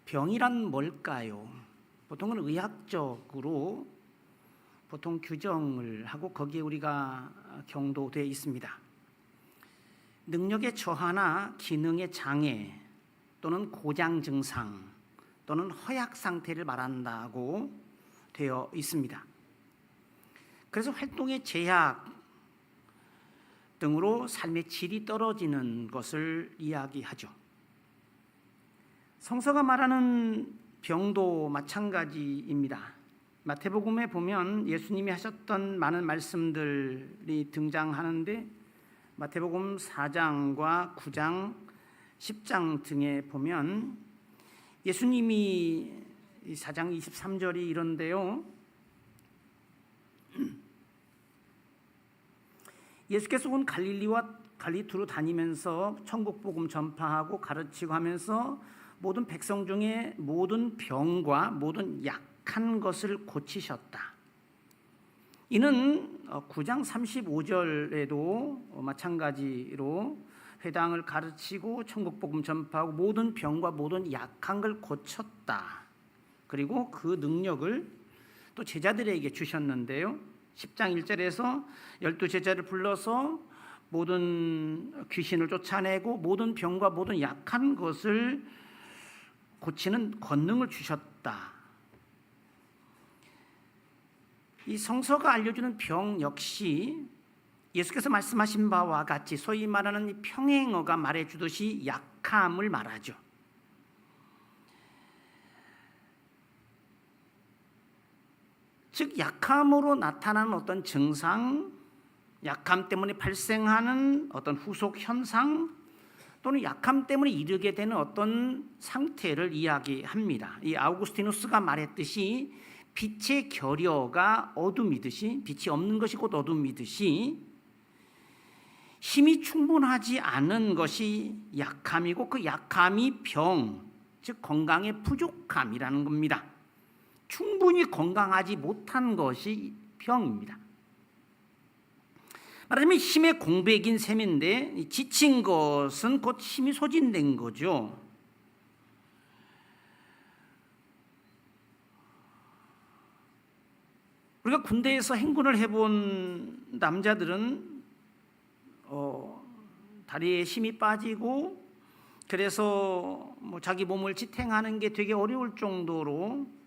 병이란 뭘까요? 보통은 의학적으로 보통 규정을 하고 거기에 우리가 경도되어 있습니다. 능력의 저하나 기능의 장애 또는 고장 증상 또는 허약 상태를 말한다고 되어 있습니다. 그래서 활동의 제약 등으로 삶의 질이 떨어지는 것을 이야기하죠. 성서가 말하는 병도 마찬가지입니다. 마태복음에 보면 예수님이 하셨던 많은 말씀들이 등장하는데 마태복음 4장과 9장, 10장 등에 보면 예수님이 4장 23절이 이런데요. 예수께서 온 갈릴리와 갈리투로 다니면서 천국 복음 전파하고 가르치고 하면서 모든 백성 중에 모든 병과 모든 약한 것을 고치셨다. 이는 9장 35절에도 마찬가지로 회당을 가르치고 천국 복음 전파하고 모든 병과 모든 약한 걸 고쳤다. 그리고 그 능력을 또 제자들에게 주셨는데요. 10장 1절에서 12제자를 불러서 모든 귀신을 쫓아내고 모든 병과 모든 약한 것을 고치는 권능을 주셨다. 이 성서가 알려주는 병 역시 예수께서 말씀하신 바와 같이 소위 말하는 이 평행어가 말해주듯이 약함을 말하죠. 즉 약함으로 나타나는 어떤 증상, 약함 때문에 발생하는 어떤 후속 현상 또는 약함 때문에 이르게 되는 어떤 상태를 이야기합니다. 이 아우구스티누스가 말했듯이 빛의 결여가 어둠이듯이 빛이 없는 것이 곧 어둠이듯이 힘이 충분하지 않은 것이 약함이고 그 약함이 병, 즉 건강의 부족함이라는 겁니다. 충분히 건강하지 못한 것이 병입니다. 말하자면 힘의 공백인 셈인데 지친 것은 곧 힘이 소진된 거죠. 우리가 군대에서 행군을 해본 남자들은 다리에 힘이 빠지고 그래서 자기 몸을 지탱하는 게 되게 어려울 정도로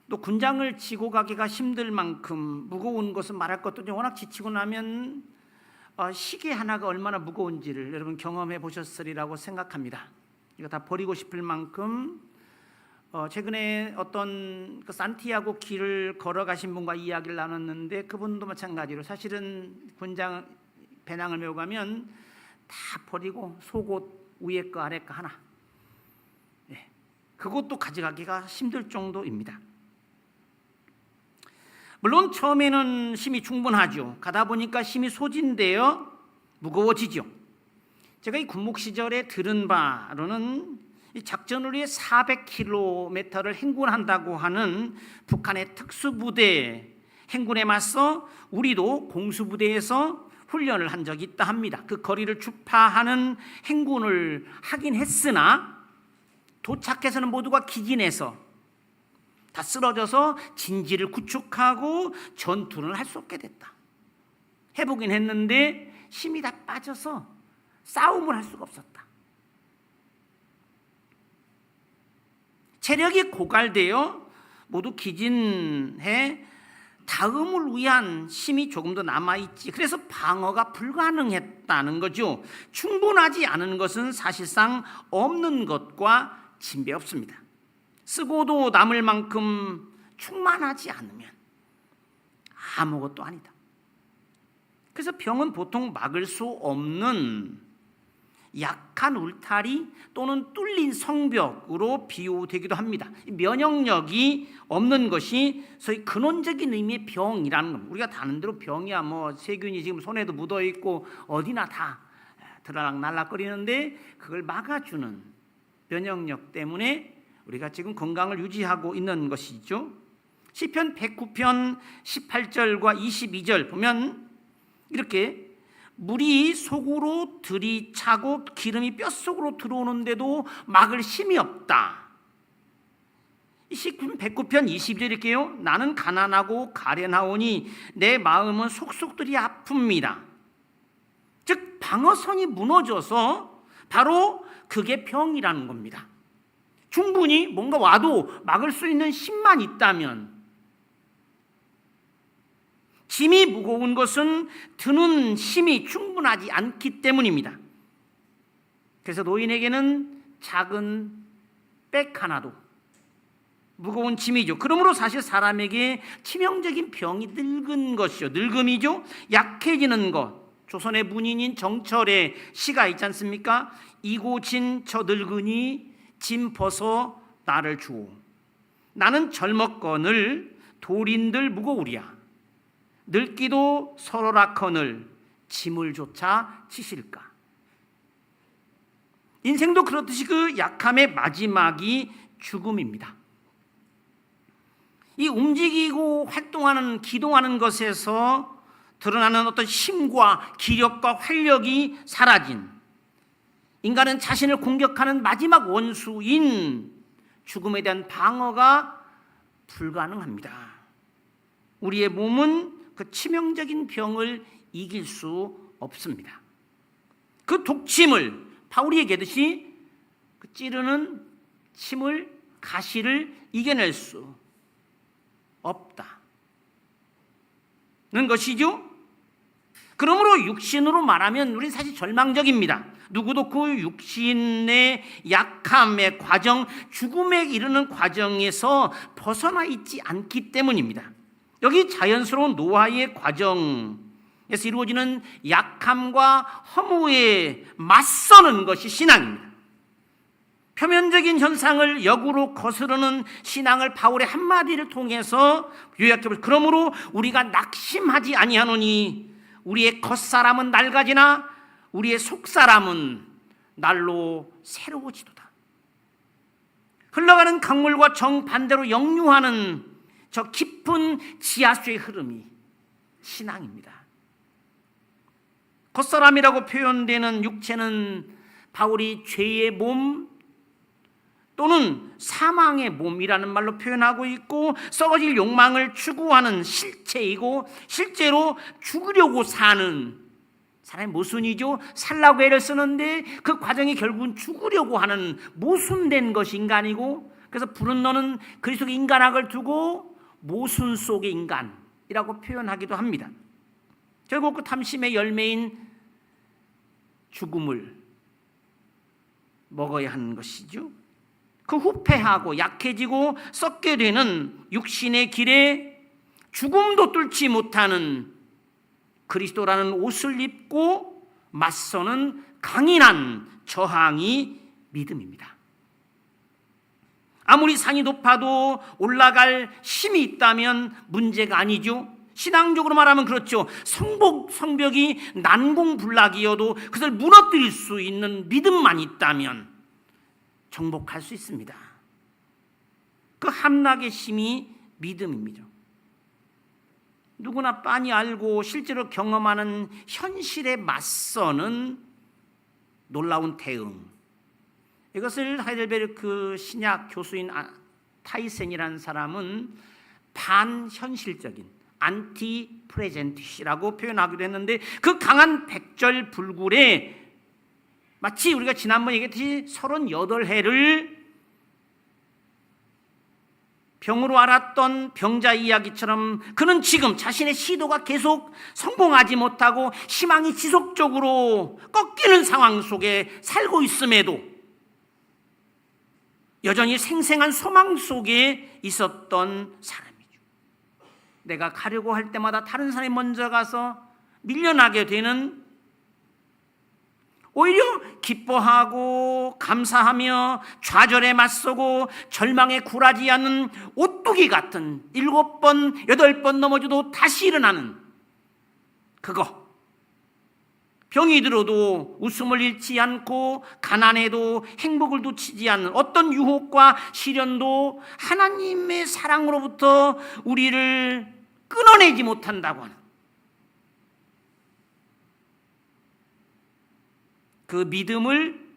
또 군장을 지고 가기가 힘들 만큼 무거운 것은 말할 것도 없이 워낙 지치고 나면 시계 하나가 얼마나 무거운지를 여러분 경험해 보셨으리라고 생각합니다. 이거 다 버리고 싶을 만큼 최근에 어떤 그 산티아고 길을 걸어가신 분과 이야기를 나눴는데 그분도 마찬가지로 사실은 군장 배낭을 메고 가면 다 버리고 속옷 위에 거 아래 거 하나 그것도 가져가기가 힘들 정도입니다. 물론 처음에는 힘이 충분하죠. 가다 보니까 힘이 소진되어 무거워지죠. 제가 이 군목 시절에 들은 바로는 이 작전을 위해 400km를 행군한다고 하는 북한의 특수부대 행군에 맞서 우리도 공수부대에서 훈련을 한 적이 있다 합니다. 그 거리를 주파하는 행군을 하긴 했으나 도착해서는 모두가 기진해서 다 쓰러져서 진지를 구축하고 전투를 할 수 없게 됐다. 해보긴 했는데 힘이 다 빠져서 싸움을 할 수가 없었다. 체력이 고갈되어 모두 기진해 다음을 위한 힘이 조금 더 남아있지. 그래서 방어가 불가능했다는 거죠. 충분하지 않은 것은 사실상 없는 것과 진배 없습니다. 쓰고도 남을 만큼 충만하지 않으면 아무것도 아니다. 그래서 병은 보통 막을 수 없는 약한 울타리 또는 뚫린 성벽으로 비유되기도 합니다. 면역력이 없는 것이 소위 근원적인 의미의 병이라는 겁니다. 우리가 다 아는 대로 병이야 세균이 지금 손에도 묻어 있고 어디나 다 들락날락거리는데 그걸 막아주는 면역력 때문에 우리가 지금 건강을 유지하고 있는 것이죠. 시편 109편 18절과 22절 보면 이렇게 물이 속으로 들이차고 기름이 뼛속으로 들어오는데도 막을 힘이 없다. 시편 109편 22절일게요. 나는 가난하고 가련하오니 내 마음은 속속들이 아픕니다. 즉 방어선이 무너져서 바로 그게 병이라는 겁니다. 충분히 뭔가 와도 막을 수 있는 힘만 있다면, 짐이 무거운 것은 드는 힘이 충분하지 않기 때문입니다. 그래서 노인에게는 작은 백 하나도 무거운 짐이죠. 그러므로 사실 사람에게 치명적인 병이 늙은 것이죠. 늙음이죠. 약해지는 것. 조선의 문인인 정철의 시가 있지 않습니까? 이고진 저 늙으니 짐 벗어 나를 주오. 나는 젊었거늘 돌인들 무거우랴. 늙기도 서러라커늘 짐을 조차 치실까. 인생도 그렇듯이 그 약함의 마지막이 죽음입니다. 이 움직이고 활동하는, 기동하는 것에서 드러나는 어떤 힘과 기력과 활력이 사라진, 인간은 자신을 공격하는 마지막 원수인 죽음에 대한 방어가 불가능합니다. 우리의 몸은 그 치명적인 병을 이길 수 없습니다. 그 독침을 바울이 얘기하듯이 그 찌르는 침을, 가시를 이겨낼 수 없다는 것이죠. 그러므로 육신으로 말하면 우리는 사실 절망적입니다. 누구도 그 육신의 약함의 과정, 죽음에 이르는 과정에서 벗어나 있지 않기 때문입니다. 여기 자연스러운 노화의 과정에서 이루어지는 약함과 허무에 맞서는 것이 신앙입니다. 표면적인 현상을 역으로 거스르는 신앙을 바울의 한마디를 통해서 요약해보죠. 그러므로 우리가 낙심하지 아니하노니 우리의 겉사람은 낡아지나 우리의 속사람은 날로 새로워지도다. 흘러가는 강물과 정반대로 역류하는 저 깊은 지하수의 흐름이 신앙입니다. 겉사람이라고 표현되는 육체는 바울이 죄의 몸 또는 사망의 몸이라는 말로 표현하고 있고, 썩어질 욕망을 추구하는 실체이고 실제로 죽으려고 사는 사람의 모순이죠. 살라고 애를 쓰는데 그 과정이 결국은 죽으려고 하는 모순된 것이 인간이고, 그래서 부른 너는 그리스도의 인간학을 두고 모순 속의 인간이라고 표현하기도 합니다. 결국 그 탐심의 열매인 죽음을 먹어야 하는 것이죠. 그 후패하고 약해지고 썩게 되는 육신의 길에 죽음도 뚫지 못하는 그리스도라는 옷을 입고 맞서는 강인한 저항이 믿음입니다. 아무리 산이 높아도 올라갈 힘이 있다면 문제가 아니죠. 신앙적으로 말하면 그렇죠. 성벽이 난공불락이어도 그것을 무너뜨릴 수 있는 믿음만 있다면 정복할 수 있습니다. 그 함락의 힘이 믿음입니다. 누구나 빤히 알고 실제로 경험하는 현실에 맞서는 놀라운 대응. 이것을 하이델베르크 신약 교수인 타이센이라는 사람은 반현실적인 안티 프레젠티시라고 표현하기도 했는데, 그 강한 백절불굴에 마치 우리가 지난번 얘기했듯이 38해를 병으로 앓았던 병자 이야기처럼 그는 지금 자신의 시도가 계속 성공하지 못하고 희망이 지속적으로 꺾이는 상황 속에 살고 있음에도 여전히 생생한 소망 속에 있었던 사람이죠. 내가 가려고 할 때마다 다른 사람이 먼저 가서 밀려나게 되는, 오히려 기뻐하고 감사하며 좌절에 맞서고 절망에 굴하지 않는 오뚜기 같은 7번, 8번 넘어져도 다시 일어나는 그거. 병이 들어도 웃음을 잃지 않고 가난해도 행복을 놓치지 않는 어떤 유혹과 시련도 하나님의 사랑으로부터 우리를 끊어내지 못한다고 하는 그 믿음을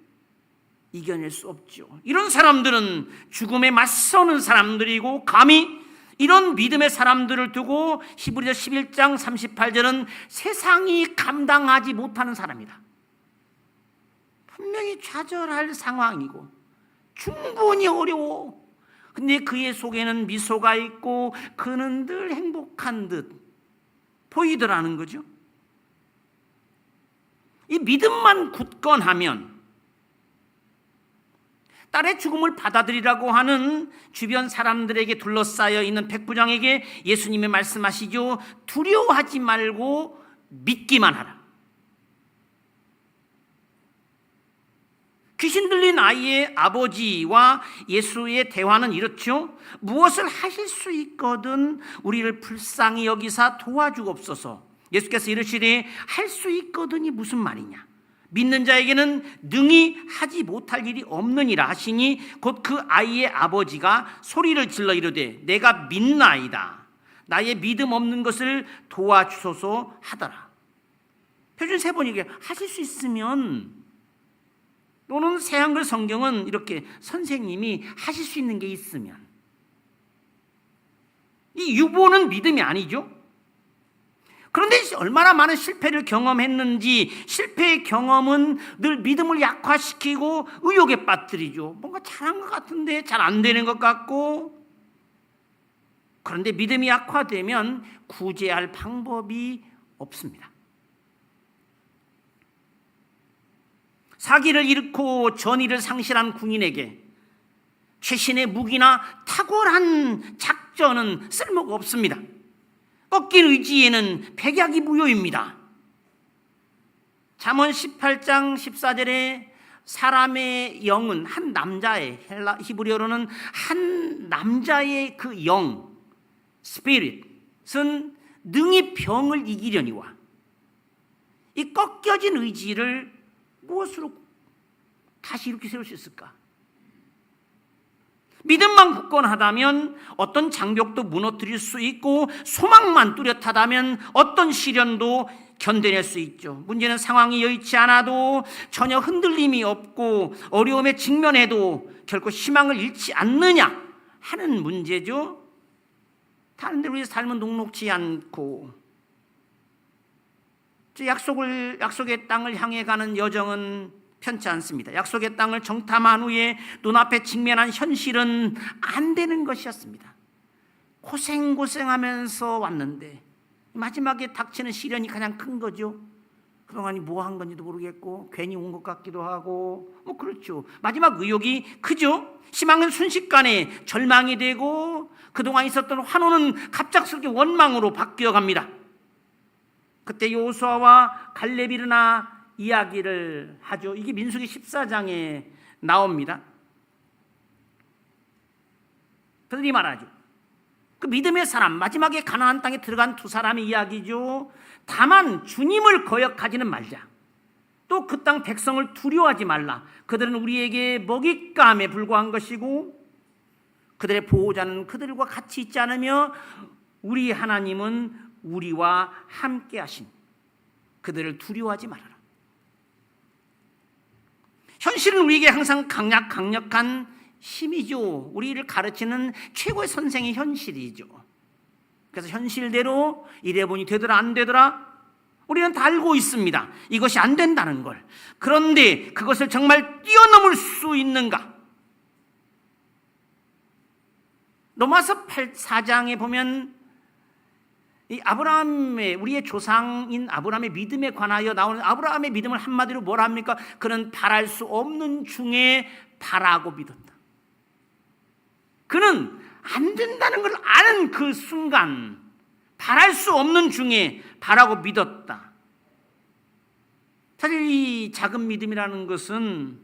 이겨낼 수 없죠. 이런 사람들은 죽음에 맞서는 사람들이고, 감히 이런 믿음의 사람들을 두고 히브리서 11장 38절은 세상이 감당하지 못하는 사람이다. 분명히 좌절할 상황이고 충분히 어려워. 근데 그의 속에는 미소가 있고 그는 늘 행복한 듯 보이더라는 거죠. 이 믿음만 굳건하면 딸의 죽음을 받아들이라고 하는 주변 사람들에게 둘러싸여 있는 백부장에게 예수님이 말씀하시죠. 두려워하지 말고 믿기만 하라. 귀신 들린 아이의 아버지와 예수의 대화는 이렇죠. 무엇을 하실 수 있거든 우리를 불쌍히 여기사 도와주옵소서. 예수께서 이르시되 할 수 있거든이 무슨 말이냐. 믿는 자에게는 능히 하지 못할 일이 없느니라 하시니 곧 그 아이의 아버지가 소리를 질러 이르되 내가 믿나이다. 나의 믿음 없는 것을 도와주소서 하더라. 표준 세 번 얘기해. 하실 수 있으면, 또는 새한글 성경은 이렇게 선생님이 하실 수 있는 게 있으면. 이 유보는 믿음이 아니죠. 그런데 얼마나 많은 실패를 경험했는지 실패의 경험은 늘 믿음을 약화시키고 의욕에 빠뜨리죠. 뭔가 잘한 것 같은데 잘 안 되는 것 같고. 그런데 믿음이 약화되면 구제할 방법이 없습니다. 사기를 잃고 전의를 상실한 군인에게 최신의 무기나 탁월한 작전은 쓸모가 없습니다. 꺾인 의지에는 백약이 무효입니다. 잠언 18장 14절에 사람의 영은 한 남자의, 히브리어로는 한 남자의 그 영, 스피릿은 능히 병을 이기려니와, 이 꺾여진 의지를 무엇으로 다시 이렇게 세울 수 있을까? 믿음만 굳건하다면 어떤 장벽도 무너뜨릴 수 있고, 소망만 뚜렷하다면 어떤 시련도 견뎌낼 수 있죠. 문제는 상황이 여의치 않아도 전혀 흔들림이 없고 어려움에 직면해도 결코 희망을 잃지 않느냐 하는 문제죠. 다른 데로 우리의 삶은 녹록지 않고 약속의 땅을 향해 가는 여정은 편치 않습니다. 약속의 땅을 정탐한 후에 눈앞에 직면한 현실은 안 되는 것이었습니다. 고생하면서 왔는데 마지막에 닥치는 시련이 가장 큰 거죠. 그동안이 뭐 한 건지도 모르겠고 괜히 온 것 같기도 하고 뭐 그렇죠. 마지막 의욕이 크죠. 희망은 순식간에 절망이 되고 그동안 있었던 환호는 갑작스럽게 원망으로 바뀌어갑니다. 그때 여호수아와 갈렙이 일어나 이야기를 하죠. 이게 민수기 14장에 나옵니다. 그들이 말하죠. 그 믿음의 사람, 마지막에 가나안 땅에 들어간 두 사람의 이야기죠. 다만 주님을 거역하지는 말자. 또 그 땅 백성을 두려워하지 말라. 그들은 우리에게 먹잇감에 불과한 것이고 그들의 보호자는 그들과 같이 있지 않으며 우리 하나님은 우리와 함께 하신, 그들을 두려워하지 말아라. 현실은 우리에게 항상 강력한 힘이죠. 우리를 가르치는 최고의 선생의 현실이죠. 그래서 현실대로 이래보니 되더라 안 되더라 우리는 다 알고 있습니다. 이것이 안 된다는 걸. 그런데 그것을 정말 뛰어넘을 수 있는가? 로마서 4장에 보면 이 아브라함의, 우리의 조상인 아브라함의 믿음에 관하여 나오는 아브라함의 믿음을 한마디로 뭐라 합니까? 그는 바랄 수 없는 중에 바라고 믿었다. 그는 안 된다는 걸 아는 그 순간 바랄 수 없는 중에 바라고 믿었다. 사실 이 작은 믿음이라는 것은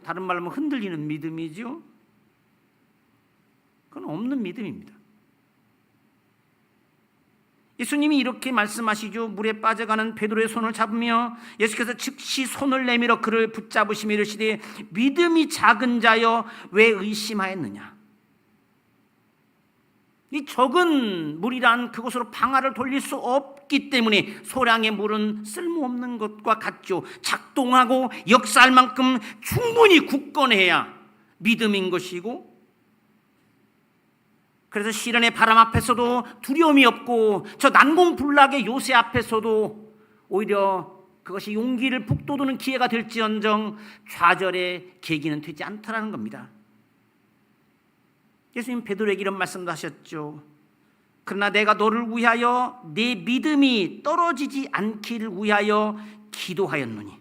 다른 말로 하면 흔들리는 믿음이죠. 그건 없는 믿음입니다. 예수님이 이렇게 말씀하시죠. 물에 빠져가는 베드로의 손을 잡으며 예수께서 즉시 손을 내밀어 그를 붙잡으시며 이르시되 믿음이 작은 자여 왜 의심하였느냐. 이 적은 물이란 그것으로 방아를 돌릴 수 없기 때문에 소량의 물은 쓸모없는 것과 같죠. 작동하고 역사할 만큼 충분히 굳건해야 믿음인 것이고, 그래서 시련의 바람 앞에서도 두려움이 없고 저 난공불락의 요새 앞에서도 오히려 그것이 용기를 북돋우는 기회가 될지언정 좌절의 계기는 되지 않다라는 겁니다. 예수님 베드로에게 이런 말씀도 하셨죠. 그러나 내가 너를 위하여 내 믿음이 떨어지지 않기를 위하여 기도하였노니.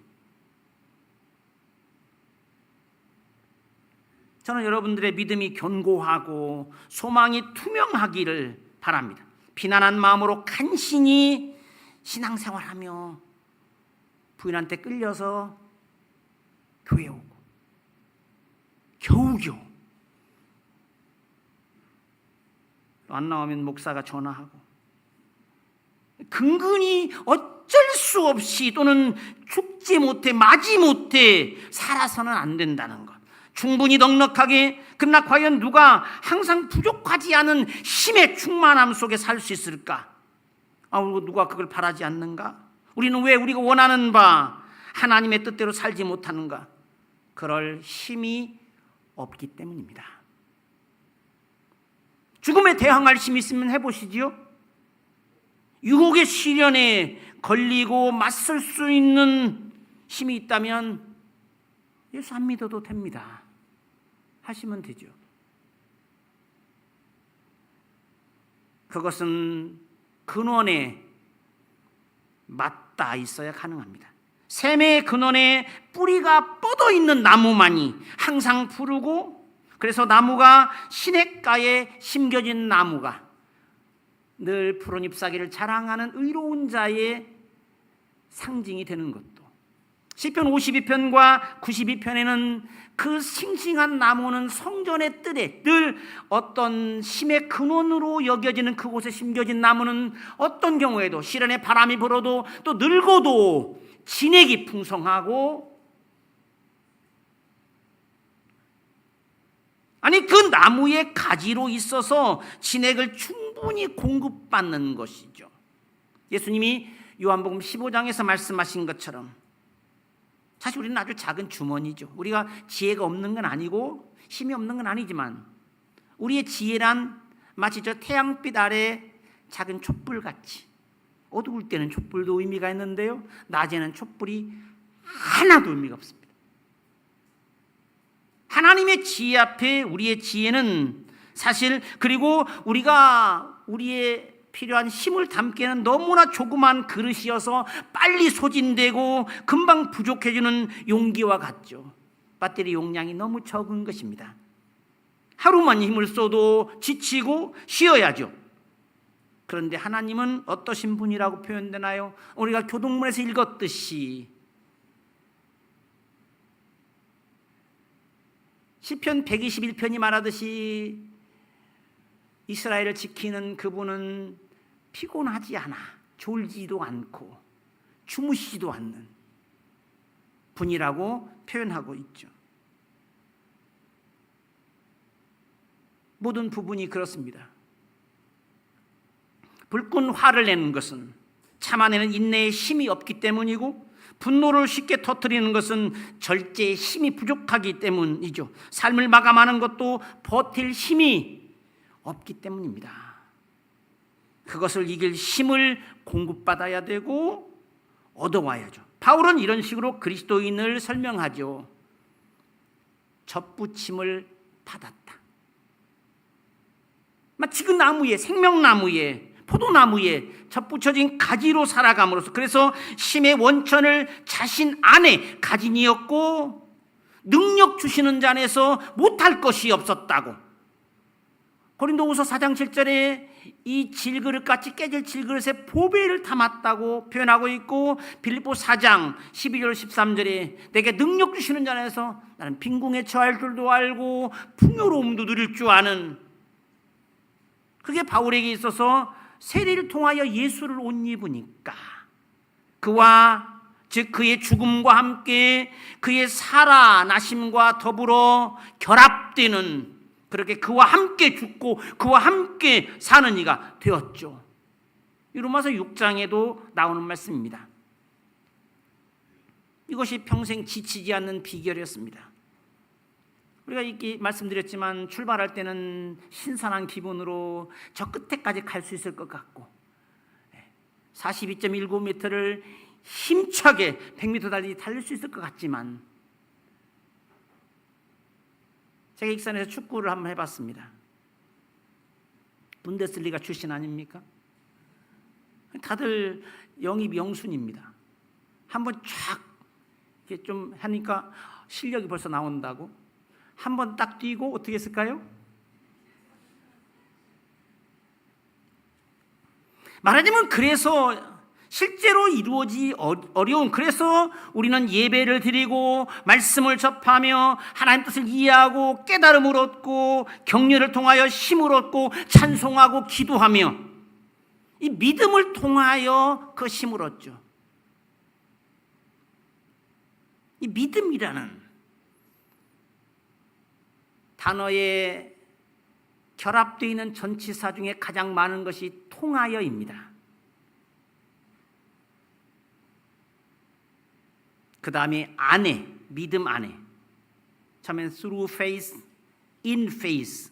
저는 여러분들의 믿음이 견고하고 소망이 투명하기를 바랍니다. 비난한 마음으로 간신히 신앙생활하며 부인한테 끌려서 교회 오고 겨우겨우 안 나오면 목사가 전화하고 근근히 어쩔 수 없이 또는 죽지 못해 마지 못해 살아서는 안 된다는 것. 충분히 넉넉하게, 그러나 과연 누가 항상 부족하지 않은 힘의 충만함 속에 살 수 있을까? 누가 그걸 바라지 않는가? 우리는 왜 우리가 원하는 바 하나님의 뜻대로 살지 못하는가? 그럴 힘이 없기 때문입니다. 죽음에 대항할 힘이 있으면 해보시지요. 유혹의 시련에 걸리고 맞설 수 있는 힘이 있다면 예수 안 믿어도 됩니다. 하시면 되죠. 그것은 근원에 맞닿아 있어야 가능합니다. 샘의 근원에 뿌리가 뻗어 있는 나무만이 항상 푸르고, 그래서 나무가 시냇가에 심겨진 나무가 늘 푸른 잎사귀를 자랑하는 의로운 자의 상징이 되는 것도, 시편 52편과 92편에는 그 싱싱한 나무는 성전의 뜰에 늘 어떤 힘의 근원으로 여겨지는 그곳에 심겨진 나무는 어떤 경우에도 시련의 바람이 불어도 또 늙어도 진액이 풍성하고, 아니 그 나무의 가지로 있어서 진액을 충분히 공급받는 것이죠. 예수님이 요한복음 15장에서 말씀하신 것처럼 사실 우리는 아주 작은 주머니죠. 우리가 지혜가 없는 건 아니고 힘이 없는 건 아니지만 우리의 지혜란 마치 저 태양빛 아래 작은 촛불같이, 어두울 때는 촛불도 의미가 있는데요, 낮에는 촛불이 하나도 의미가 없습니다. 하나님의 지혜 앞에 우리의 지혜는 사실, 그리고 우리가 우리의 필요한 힘을 담기에는 너무나 조그만 그릇이어서 빨리 소진되고 금방 부족해지는 용기와 같죠. 배터리 용량이 너무 적은 것입니다. 하루만 힘을 써도 지치고 쉬어야죠. 그런데 하나님은 어떠신 분이라고 표현되나요? 우리가 교동문에서 읽었듯이 시편 121편이 말하듯이 이스라엘을 지키는 그분은 피곤하지 않아, 졸지도 않고 주무시지도 않는 분이라고 표현하고 있죠. 모든 부분이 그렇습니다. 불끈 화를 내는 것은 참아내는 인내의 힘이 없기 때문이고, 분노를 쉽게 터뜨리는 것은 절제의 힘이 부족하기 때문이죠. 삶을 마감하는 것도 버틸 힘이 없기 때문입니다. 그것을 이길 힘을 공급받아야 되고 얻어와야죠. 바울은 이런 식으로 그리스도인을 설명하죠. 접붙임을 받았다. 마치 그 나무에, 생명나무에, 포도나무에 접붙여진 가지로 살아감으로써, 그래서 힘의 원천을 자신 안에 가진이었고 능력 주시는 자 안에서 못할 것이 없었다고. 고린도후서 4장 7절에 이 질그릇같이 깨질 질그릇에 보배를 담았다고 표현하고 있고, 빌립보 4장 12절 13절에 내게 능력 주시는 자 안에서 나는 빈궁에 처할 줄도 알고 풍요로움도 누릴 줄 아는, 그게 바울에게 있어서 세례를 통하여 예수를 옷 입으니까 그와, 즉 그의 죽음과 함께 그의 살아나심과 더불어 결합되는 그렇게 그와 함께 죽고 그와 함께 사는 이가 되었죠. 이 로마서 6장에도 나오는 말씀입니다. 이것이 평생 지치지 않는 비결이었습니다. 우리가 이렇게 말씀드렸지만 출발할 때는 신선한 기분으로 저 끝에까지 갈 수 있을 것 같고 42.19m를 힘차게 100m 달릴 수 있을 것 같지만 제가 익산에서 축구를 한번 해봤습니다. 분데스리가 출신 아닙니까? 다들 영입 영순입니다. 한번 쫙 이렇게 좀 하니까 실력이 벌써 나온다고 한번 딱 뛰고 어떻게 했을까요? 말하자면 그래서 실제로 이루어지기 어려운, 그래서 우리는 예배를 드리고 말씀을 접하며 하나님 뜻을 이해하고 깨달음을 얻고 격려를 통하여 힘을 얻고 찬송하고 기도하며 이 믿음을 통하여 그 힘을 얻죠. 이 믿음이라는 단어에 결합되어 있는 전치사 중에 가장 많은 것이 통하여입니다. 그 다음에 안에, 믿음 안에. 처음엔 through faith, in faith.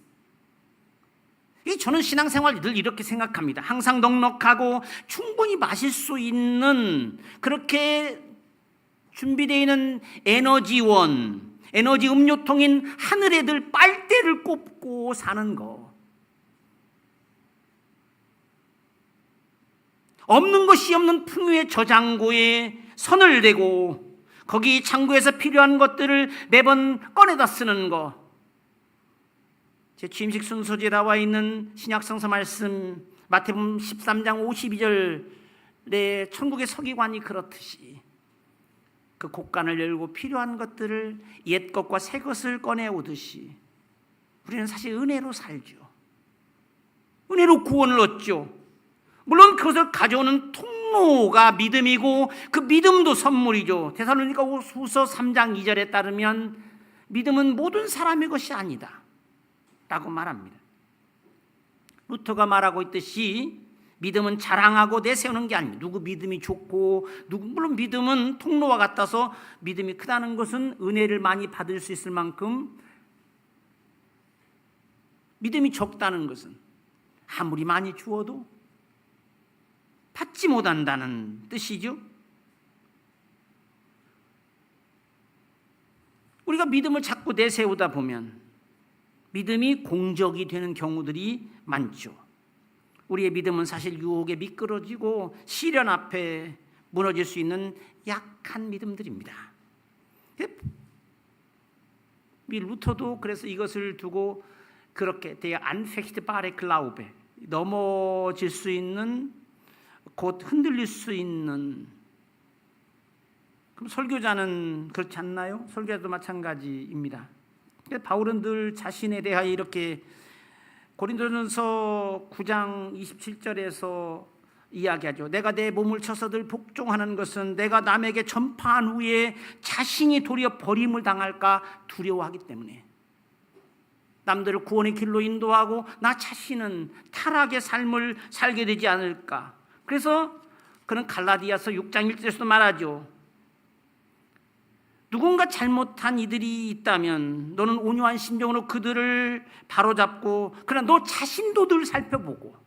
저는 신앙생활 늘 이렇게 생각합니다. 항상 넉넉하고 충분히 마실 수 있는 그렇게 준비되어 있는 에너지원, 에너지 음료통인 하늘에 들 빨대를 꼽고 사는 거. 없는 것이 없는 풍요의 저장고에 선을 대고 거기 창고에서 필요한 것들을 매번 꺼내다 쓰는 거. 제 취임식 순서지에 나와 있는 신약성서 말씀 마태복음 13장 52절에 천국의 서기관이 그렇듯이 그 곳간을 열고 필요한 것들을 옛 것과 새 것을 꺼내오듯이 우리는 사실 은혜로 살죠. 은혜로 구원을 얻죠. 물론 그것을 가져오는 통로가 믿음이고 그 믿음도 선물이죠. 데살로니가 후서 3장 2절에 따르면 믿음은 모든 사람의 것이 아니다 라고 말합니다. 루터가 말하고 있듯이 믿음은 자랑하고 내세우는 게 아닙니다. 누구 믿음이 좋고 물론 믿음은 통로와 같아서 믿음이 크다는 것은 은혜를 많이 받을 수 있을 만큼, 믿음이 적다는 것은 아무리 많이 주어도 받지 못한다는 뜻이죠. 우리가 믿음을 자꾸 내세우다 보면 믿음이 공적이 되는 경우들이 많죠. 우리의 믿음은 사실 유혹에 미끄러지고 시련 앞에 무너질 수 있는 약한 믿음들입니다. 루터도 그래서 이것을 두고 그렇게 der anfechtbare Glaube, 넘어질 수 있는, 곧 흔들릴 수 있는. 그럼 설교자는 그렇지 않나요? 설교자도 마찬가지입니다. 바울은 늘 자신에 대하여 이렇게 고린도전서 9장 27절에서 이야기하죠. 내가 내 몸을 쳐서 늘 복종하는 것은 내가 남에게 전파한 후에 자신이 도리어 버림을 당할까 두려워하기 때문에, 남들을 구원의 길로 인도하고 나 자신은 타락의 삶을 살게 되지 않을까. 그래서 그는 갈라디아서 6장 1절에서도 말하죠. 누군가 잘못한 이들이 있다면 너는 온유한 심정으로 그들을 바로잡고, 그러나 너 자신도 늘 살펴보고.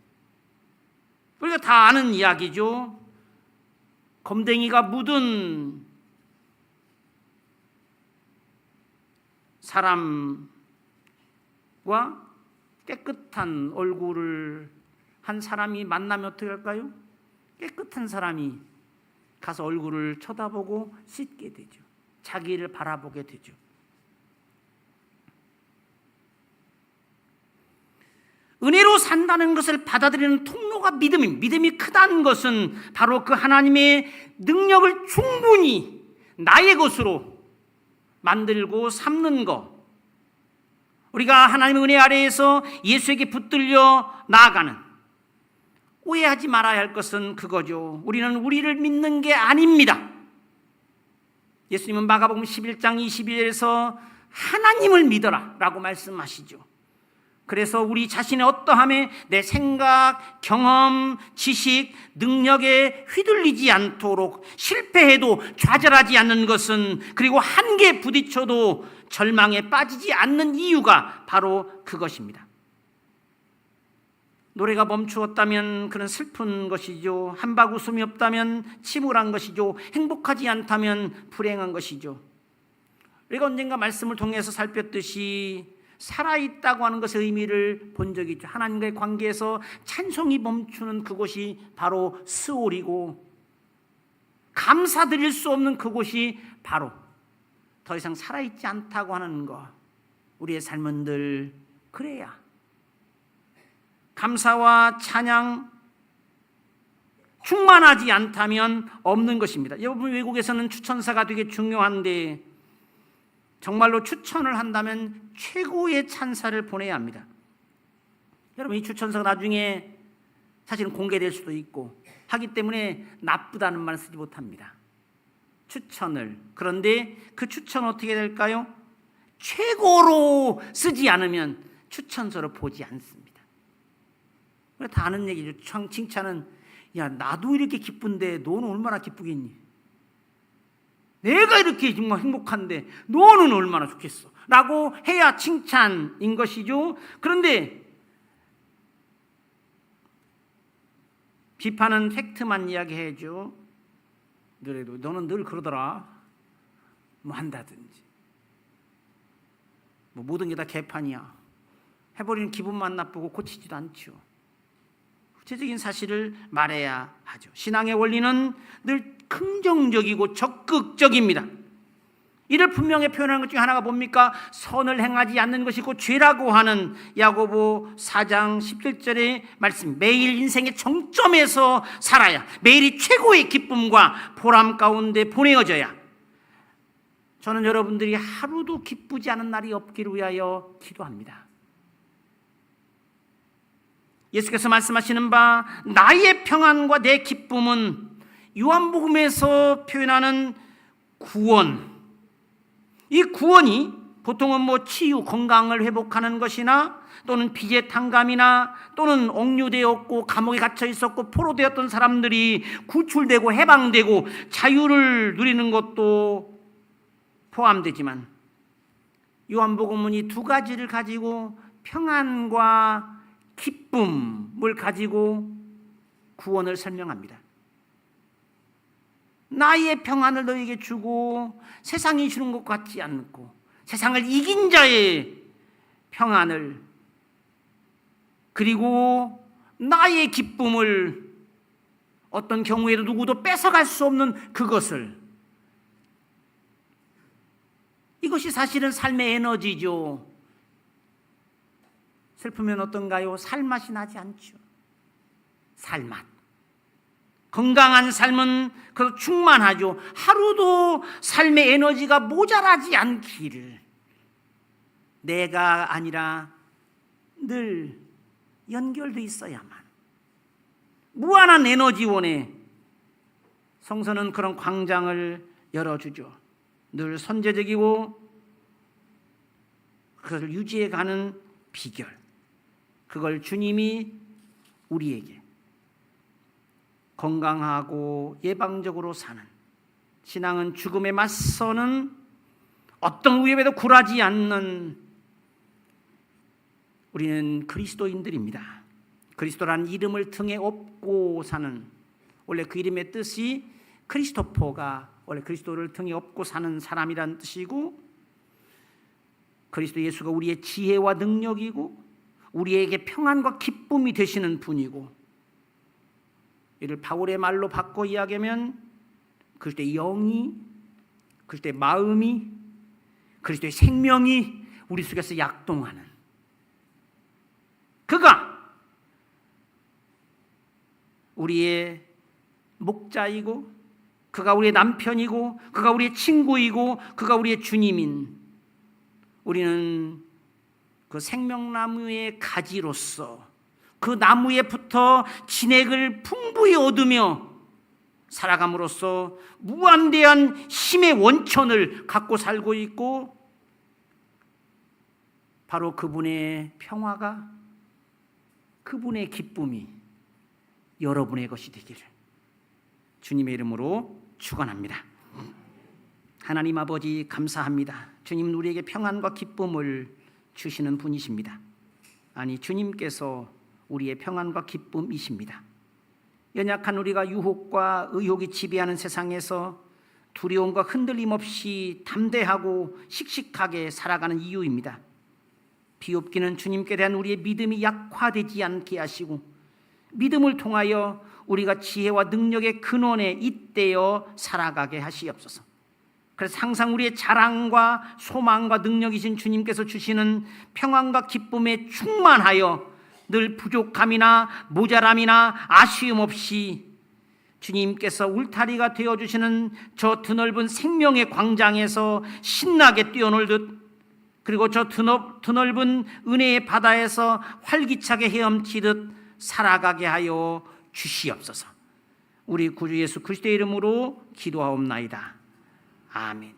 우리가 다 아는 이야기죠. 검댕이가 묻은 사람과 깨끗한 얼굴을 한 사람이 만나면 어떻게 할까요? 깨끗한 사람이 가서 얼굴을 쳐다보고 씻게 되죠. 자기를 바라보게 되죠. 은혜로 산다는 것을 받아들이는 통로가 믿음입니다. 믿음이 크다는 것은 바로 그 하나님의 능력을 충분히 나의 것으로 만들고 삼는 것. 우리가 하나님의 은혜 아래에서 예수에게 붙들려 나아가는, 오해하지 말아야 할 것은 그거죠. 우리는 우리를 믿는 게 아닙니다. 예수님은 마가복음 11장 22절에서 하나님을 믿어라 라고 말씀하시죠. 그래서 우리 자신의 어떠함에 내 생각, 경험, 지식, 능력에 휘둘리지 않도록 실패해도 좌절하지 않는 것은, 그리고 한계에 부딪혀도 절망에 빠지지 않는 이유가 바로 그것입니다. 노래가 멈추었다면 그는 슬픈 것이죠. 한박 웃음이 없다면 침울한 것이죠. 행복하지 않다면 불행한 것이죠. 우리가 언젠가 말씀을 통해서 살폈듯이 살아있다고 하는 것의 의미를 본 적이 있죠. 하나님과의 관계에서 찬송이 멈추는 그곳이 바로 스올이고, 감사드릴 수 없는 그곳이 바로 더 이상 살아있지 않다고 하는 것. 우리의 삶은 늘 그래야 감사와 찬양 충만하지 않다면 없는 것입니다. 여러분, 외국에서는 추천사가 되게 중요한데 정말로 추천을 한다면 최고의 찬사를 보내야 합니다. 여러분, 이 추천서가 나중에 사실은 공개될 수도 있고 하기 때문에 나쁘다는 말을 쓰지 못합니다. 추천을. 그런데 그 추천은 어떻게 될까요? 최고로 쓰지 않으면 추천서를 보지 않습니다. 다 아는 얘기죠. 칭찬은, 야, 나도 이렇게 기쁜데 너는 얼마나 기쁘겠니? 내가 이렇게 정말 행복한데 너는 얼마나 좋겠어 라고 해야 칭찬인 것이죠. 그런데 비판은 팩트만 이야기해줘. 그래도 너는 늘 그러더라 뭐 한다든지, 뭐 모든 게 다 개판이야 해버리는 기분만 나쁘고 고치지도 않죠. 구체적인 사실을 말해야 하죠. 신앙의 원리는 늘 긍정적이고 적극적입니다. 이를 분명히 표현하는 것 중에 하나가 뭡니까? 선을 행하지 않는 것이 곧 죄라고 하는 야고보 4장 17절의 말씀. 매일 인생의 정점에서 살아야, 매일이 최고의 기쁨과 보람 가운데 보내어져야. 저는 여러분들이 하루도 기쁘지 않은 날이 없기를 위하여 기도합니다. 예수께서 말씀하시는 바 나의 평안과 내 기쁨은 요한복음에서 표현하는 구원, 이 구원이 보통은 뭐 치유, 건강을 회복하는 것이나 또는 빚의 탕감이나 또는 억류되었고 감옥에 갇혀 있었고 포로되었던 사람들이 구출되고 해방되고 자유를 누리는 것도 포함되지만, 요한복음은 이 두 가지를 가지고 평안과 기쁨을 가지고 구원을 설명합니다. 나의 평안을 너에게 주고 세상이 주는 것 같지 않고 세상을 이긴 자의 평안을, 그리고 나의 기쁨을, 어떤 경우에도 누구도 뺏어갈 수 없는 그것을, 이것이 사실은 삶의 에너지죠. 슬프면 어떤가요? 살맛이 나지 않죠. 살맛. 건강한 삶은 그래서 충만하죠. 하루도 삶의 에너지가 모자라지 않기를. 내가 아니라 늘 연결돼 있어야만. 무한한 에너지원에 성서는 그런 광장을 열어주죠. 늘 선제적이고 그것을 유지해가는 비결, 그걸 주님이 우리에게 건강하고 예방적으로 사는, 신앙은 죽음에 맞서는, 어떤 위협에도 굴하지 않는 우리는 그리스도인들입니다. 그리스도라는 이름을 등에 업고 사는, 원래 그 이름의 뜻이 크리스토퍼가 원래 그리스도를 등에 업고 사는 사람이란 뜻이고, 그리스도 예수가 우리의 지혜와 능력이고 우리에게 평안과 기쁨이 되시는 분이고, 이를 바울의 말로 바꿔 이야기하면 그리스도의 영이, 그리스도의 마음이, 그리스도의 생명이 우리 속에서 약동하는, 그가 우리의 목자이고, 그가 우리의 남편이고, 그가 우리의 친구이고, 그가 우리의 주님인, 우리는 그 생명나무의 가지로서 그 나무에 붙어 진액을 풍부히 얻으며 살아감으로써 무한대한 힘의 원천을 갖고 살고 있고, 바로 그분의 평화가, 그분의 기쁨이 여러분의 것이 되기를 주님의 이름으로 축원합니다. 하나님 아버지 감사합니다. 주님은 우리에게 평안과 기쁨을 주시는 분이십니다. 아니, 주님께서 우리의 평안과 기쁨이십니다. 연약한 우리가 유혹과 의혹이 지배하는 세상에서 두려움과 흔들림 없이 담대하고 씩씩하게 살아가는 이유입니다. 비옵기는 주님께 대한 우리의 믿음이 약화되지 않게 하시고 믿음을 통하여 우리가 지혜와 능력의 근원에 잇대어 살아가게 하시옵소서. 그래서 항상 우리의 자랑과 소망과 능력이신 주님께서 주시는 평안과 기쁨에 충만하여 늘 부족함이나 모자람이나 아쉬움 없이 주님께서 울타리가 되어주시는 저 드넓은 생명의 광장에서 신나게 뛰어놀듯, 그리고 저 드넓은 은혜의 바다에서 활기차게 헤엄치듯 살아가게 하여 주시옵소서. 우리 구주 예수 그리스도의 이름으로 기도하옵나이다. 아멘.